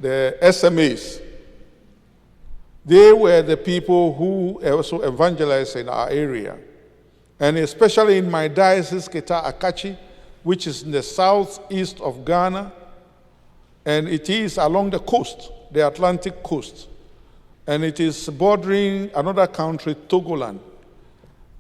the SMAs. They were the people who also evangelized in our area. And especially in my diocese, Keta-Akatsi, which is in the southeast of Ghana, and it is along the coast, the Atlantic coast. And it is bordering another country, Togoland.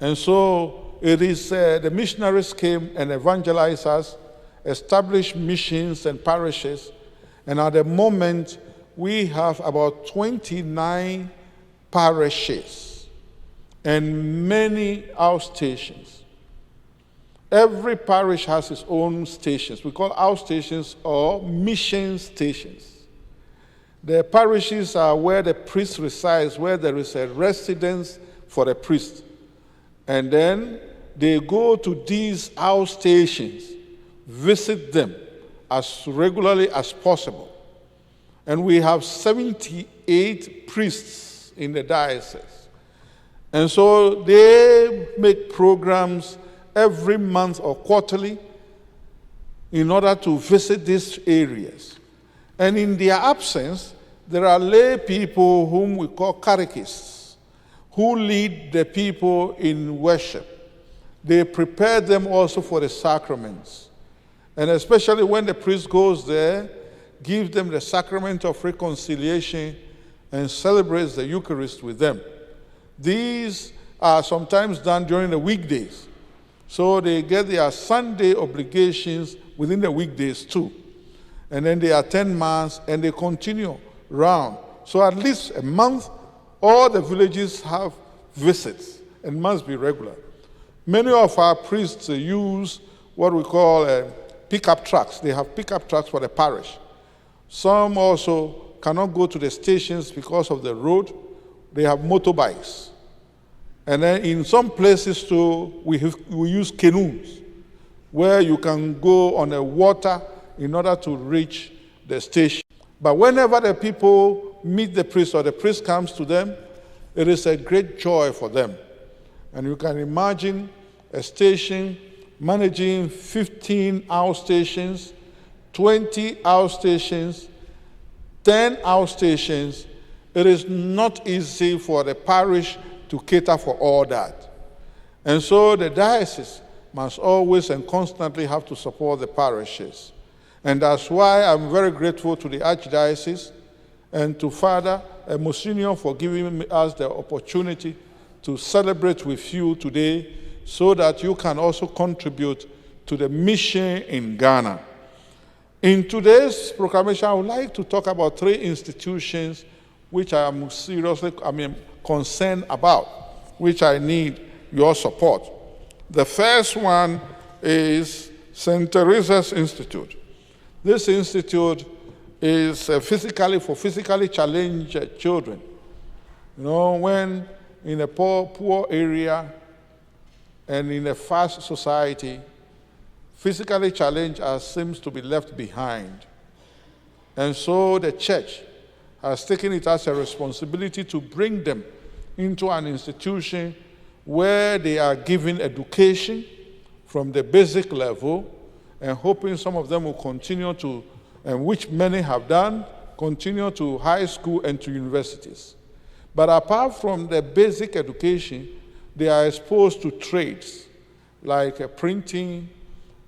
And so it is the missionaries came and evangelized us, established missions and parishes. And at the moment, we have about 29 parishes and many outstations. Every parish has its own stations. We call outstations or mission stations. The parishes are where the priest resides, where there is a residence for the priest. And then they go to these outstations, visit them as regularly as possible. And we have 78 priests in the diocese. And so they make programs every month or quarterly in order to visit these areas. And in their absence, there are lay people whom we call catechists, who lead the people in worship. They prepare them also for the sacraments. And especially when the priest goes there, give them the sacrament of reconciliation and celebrates the Eucharist with them. These are sometimes done during the weekdays. So they get their Sunday obligations within the weekdays too. And then they attend Mass and they continue round. So at least a month, all the villages have visits and must be regular. Many of our priests use what we call pickup trucks. They have pickup trucks for the parish. Some also cannot go to the stations because of the road. They have motorbikes. And then in some places too, we use canoes, where you can go on the water in order to reach the station. But whenever the people meet the priest or the priest comes to them, it is a great joy for them. And you can imagine a station managing 15 outstations, 20 outstations, 10 outstations. It is not easy for the parish to cater for all that. And so the diocese must always and constantly have to support the parishes. And that's why I'm very grateful to the Archdiocese and to Father Monsignor for giving us the opportunity to celebrate with you today so that you can also contribute to the mission in Ghana. In today's proclamation, I would like to talk about 3 institutions which I am seriously concerned about, which I need your support. The first one is St. Teresa's Institute. This institute is for physically challenged children. You know, when in a poor area and in a fast society, physically challenged seems to be left behind. And so the church has taken it as a responsibility to bring them into an institution where they are given education from the basic level, and hoping some of them will continue to, and which many have done, continue to high school and to universities. But apart from the basic education, they are exposed to trades like printing,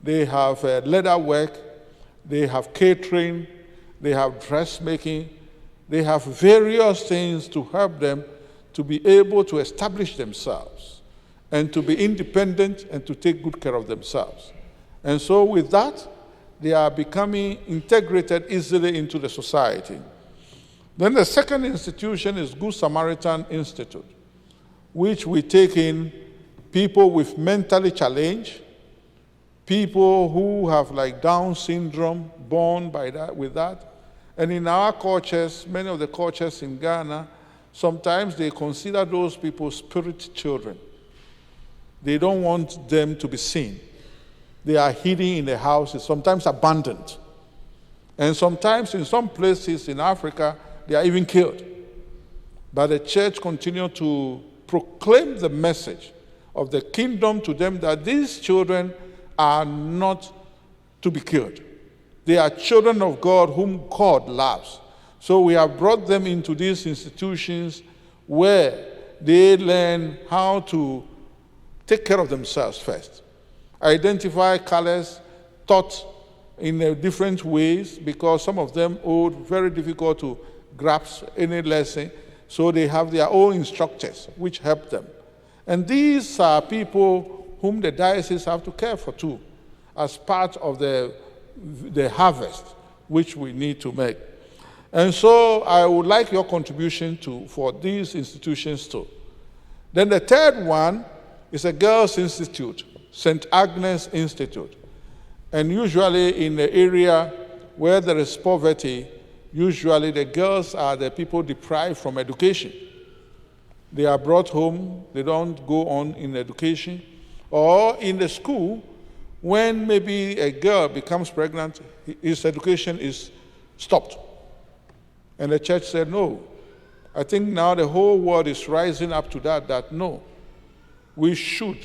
they have leather work, they have catering, they have dressmaking, they have various things to help them to be able to establish themselves and to be independent and to take good care of themselves. And so with that, they are becoming integrated easily into the society. Then the second institution is Good Samaritan Institute, which we take in people with mentally challenged, people who have like Down syndrome, born with that. And in our cultures, many of the cultures in Ghana, sometimes they consider those people spirit children. They don't want them to be seen. They are hidden in the houses, sometimes abandoned. And sometimes in some places in Africa, they are even killed. But the church continues to proclaim the message of the kingdom to them that these children are not to be killed. They are children of God whom God loves. So we have brought them into these institutions where they learn how to take care of themselves first. Identify colors taught in different ways, because some of them are very difficult to grasp any lesson. So they have their own instructors which help them. And these are people whom the diocese have to care for too, as part of the harvest which we need to make. And so I would like your contribution for these institutions too. Then the third one is a girls' institute, St. Agnes Institute. And usually in the area where there is poverty, usually the girls are the people deprived from education. They are brought home, they don't go on in education. Or in the school, when maybe a girl becomes pregnant, his education is stopped. And the church said, no. I think now the whole world is rising up to that no. We should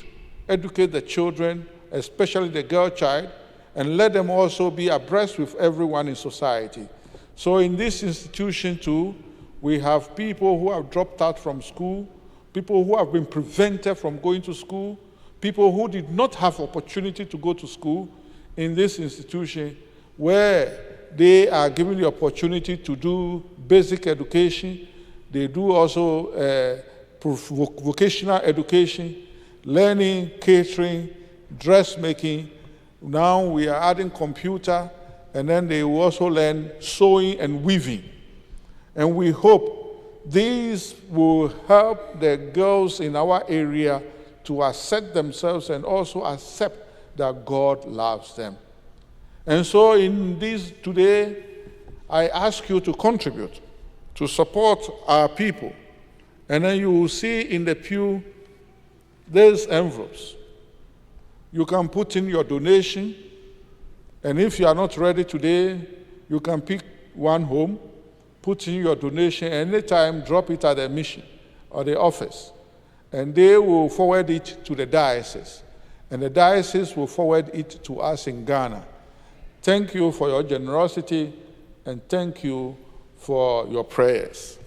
educate the children, especially the girl child, and let them also be abreast with everyone in society. So in this institution too, we have people who have dropped out from school, people who have been prevented from going to school, people who did not have opportunity to go to school in this institution, where they are given the opportunity to do basic education. They do also vocational education, learning, catering, dressmaking. Now we are adding computer, and then they will also learn sewing and weaving. And we hope these will help the girls in our area to accept themselves and also accept that God loves them. And so in this today, I ask you to contribute, to support our people. And then you will see in the pew, there's envelopes. You can put in your donation, and if you are not ready today, you can pick one home, put in your donation, anytime drop it at the mission or the office, and they will forward it to the diocese, and the diocese will forward it to us in Ghana. Thank you for your generosity, and thank you for your prayers.